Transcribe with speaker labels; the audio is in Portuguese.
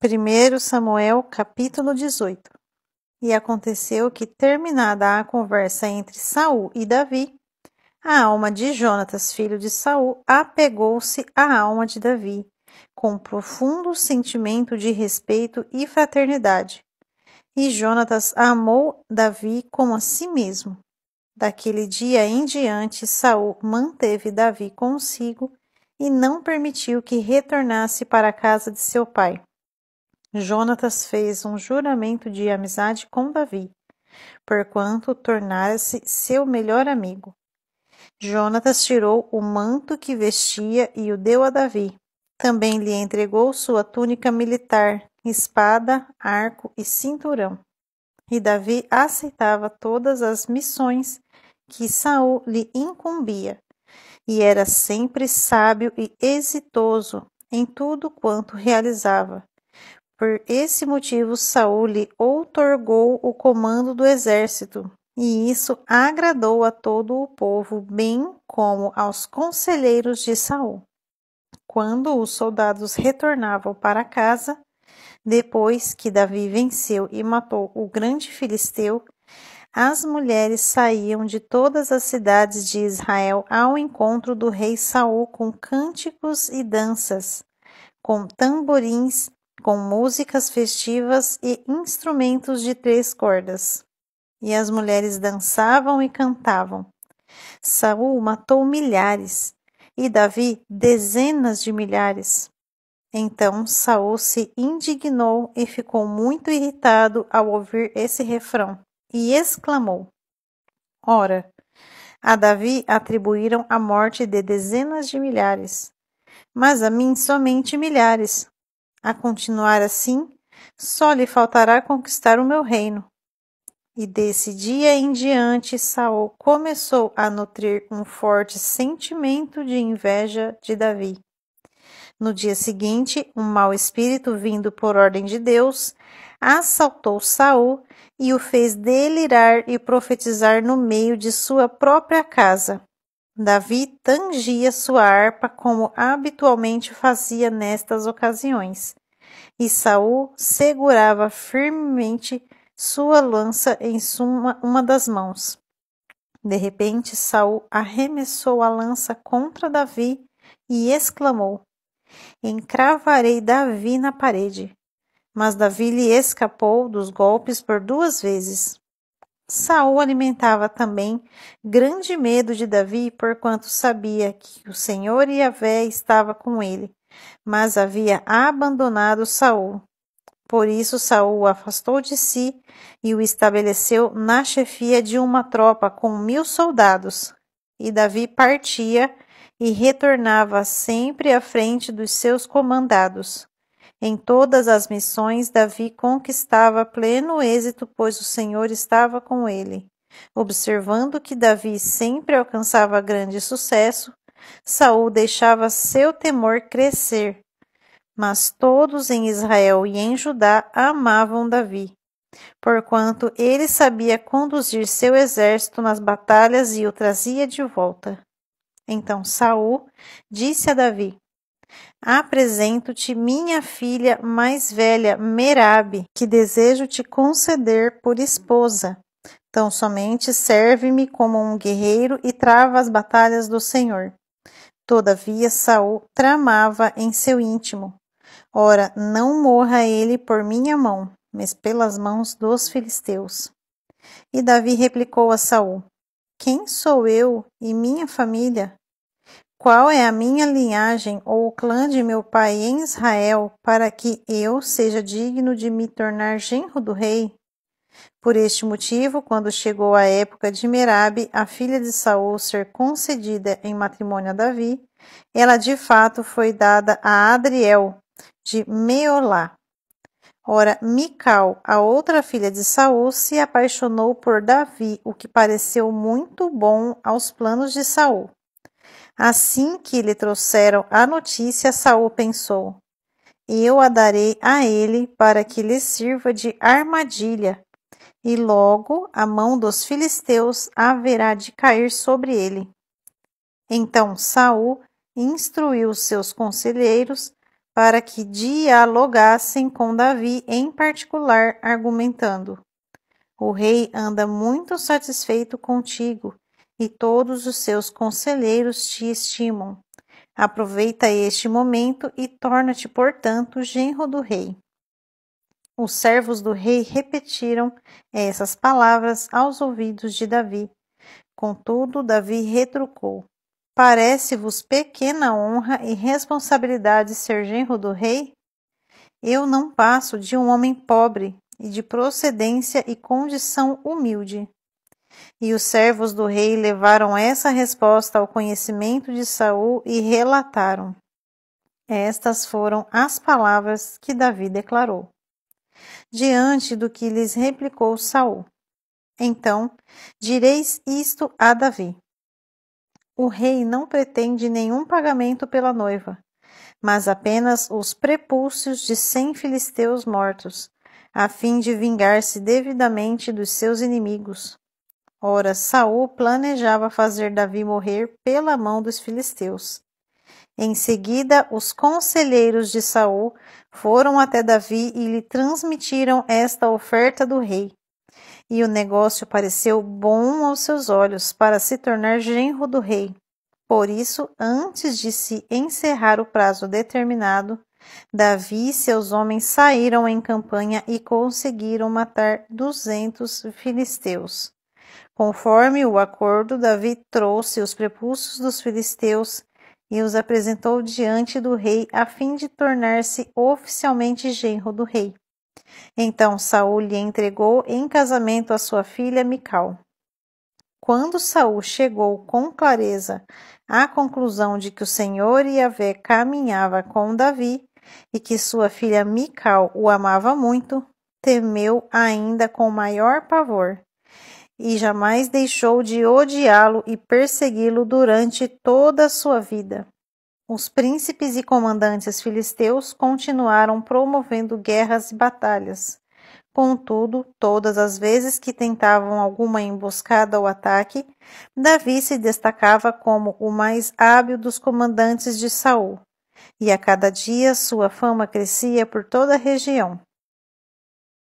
Speaker 1: 1 Samuel, capítulo 18. E aconteceu que, terminada a conversa entre Saul e Davi, a alma de Jonatas, filho de Saul, apegou-se à alma de Davi, com profundo sentimento de respeito e fraternidade. E Jonatas amou Davi como a si mesmo. Daquele dia em diante, Saul manteve Davi consigo e não permitiu que retornasse para a casa de seu pai. Jonatas fez um juramento de amizade com Davi, porquanto tornara-se seu melhor amigo. Jonatas tirou o manto que vestia e o deu a Davi. Também lhe entregou sua túnica militar, espada, arco e cinturão. E Davi aceitava todas as missões que Saul lhe incumbia, e era sempre sábio e exitoso em tudo quanto realizava. Por esse motivo, Saul lhe outorgou o comando do exército, e isso agradou a todo o povo, bem como aos conselheiros de Saul. Quando os soldados retornavam para casa, depois que Davi venceu e matou o grande filisteu, as mulheres saíam de todas as cidades de Israel ao encontro do rei Saul com cânticos e danças, com tamborins, com músicas festivas e instrumentos de 3 cordas. E as mulheres dançavam e cantavam. Saul matou milhares, e Davi dezenas de milhares. Então Saul se indignou e ficou muito irritado ao ouvir esse refrão, e exclamou: Ora, a Davi atribuíram a morte de dezenas de milhares, mas a mim somente milhares. A continuar assim, só lhe faltará conquistar o meu reino. E desse dia em diante, Saul começou a nutrir um forte sentimento de inveja de Davi. No dia seguinte, um mau espírito vindo por ordem de Deus assaltou Saul e o fez delirar e profetizar no meio de sua própria casa. Davi tangia sua harpa como habitualmente fazia nestas ocasiões, e Saul segurava firmemente sua lança em uma das mãos. De repente, Saul arremessou a lança contra Davi e exclamou: Encravarei Davi na parede. Mas Davi lhe escapou dos golpes por 2 vezes. Saul alimentava também grande medo de Davi, porquanto sabia que o Senhor Yahvé estava com ele, mas havia abandonado Saul. Por isso Saul o afastou de si e o estabeleceu na chefia de uma tropa com 1000 soldados. E Davi partia e retornava sempre à frente dos seus comandados. Em todas as missões, Davi conquistava pleno êxito, pois o Senhor estava com ele. Observando que Davi sempre alcançava grande sucesso, Saul deixava seu temor crescer. Mas todos em Israel e em Judá amavam Davi, porquanto ele sabia conduzir seu exército nas batalhas e o trazia de volta. Então Saul disse a Davi: Apresento-te minha filha mais velha, Merabe, que desejo te conceder por esposa. Tão somente serve-me como um guerreiro e trava as batalhas do Senhor. Todavia Saul tramava em seu íntimo: Ora, não morra ele por minha mão, mas pelas mãos dos filisteus. E Davi replicou a Saul: Quem sou eu e minha família? Qual é a minha linhagem ou o clã de meu pai em Israel, para que eu seja digno de me tornar genro do rei? Por este motivo, quando chegou a época de Merabe, a filha de Saul, ser concedida em matrimônio a Davi, ela de fato foi dada a Adriel, de Meolá. Ora, Mical, a outra filha de Saul, se apaixonou por Davi, o que pareceu muito bom aos planos de Saul. Assim que lhe trouxeram a notícia, Saul pensou: Eu a darei a ele para que lhe sirva de armadilha, e logo a mão dos filisteus haverá de cair sobre ele. Então Saul instruiu seus conselheiros para que dialogassem com Davi em particular, argumentando: o rei anda muito satisfeito contigo, e todos os seus conselheiros te estimam. Aproveita este momento e torna-te, portanto, genro do rei. Os servos do rei repetiram essas palavras aos ouvidos de Davi. Contudo, Davi retrucou: parece-vos pequena honra e responsabilidade ser genro do rei? Eu não passo de um homem pobre e de procedência e condição humilde. E os servos do rei levaram essa resposta ao conhecimento de Saul e relataram. Estas foram as palavras que Davi declarou. Diante do que lhes replicou Saul: então, direis isto a Davi: o rei não pretende nenhum pagamento pela noiva, mas apenas os prepúcios de 100 filisteus mortos, a fim de vingar-se devidamente dos seus inimigos. Ora, Saul planejava fazer Davi morrer pela mão dos filisteus. Em seguida, os conselheiros de Saul foram até Davi e lhe transmitiram esta oferta do rei. E o negócio pareceu bom aos seus olhos para se tornar genro do rei. Por isso, antes de se encerrar o prazo determinado, Davi e seus homens saíram em campanha e conseguiram matar 200 filisteus. Conforme o acordo, Davi trouxe os prepúcios dos filisteus e os apresentou diante do rei a fim de tornar-se oficialmente genro do rei. Então Saul lhe entregou em casamento a sua filha Mical. Quando Saul chegou com clareza à conclusão de que o Senhor Yahvé caminhava com Davi e que sua filha Mical o amava muito, temeu ainda com maior pavor e jamais deixou de odiá-lo e persegui-lo durante toda a sua vida. Os príncipes e comandantes filisteus continuaram promovendo guerras e batalhas. Contudo, todas as vezes que tentavam alguma emboscada ou ataque, Davi se destacava como o mais hábil dos comandantes de Saul, e a cada dia sua fama crescia por toda a região.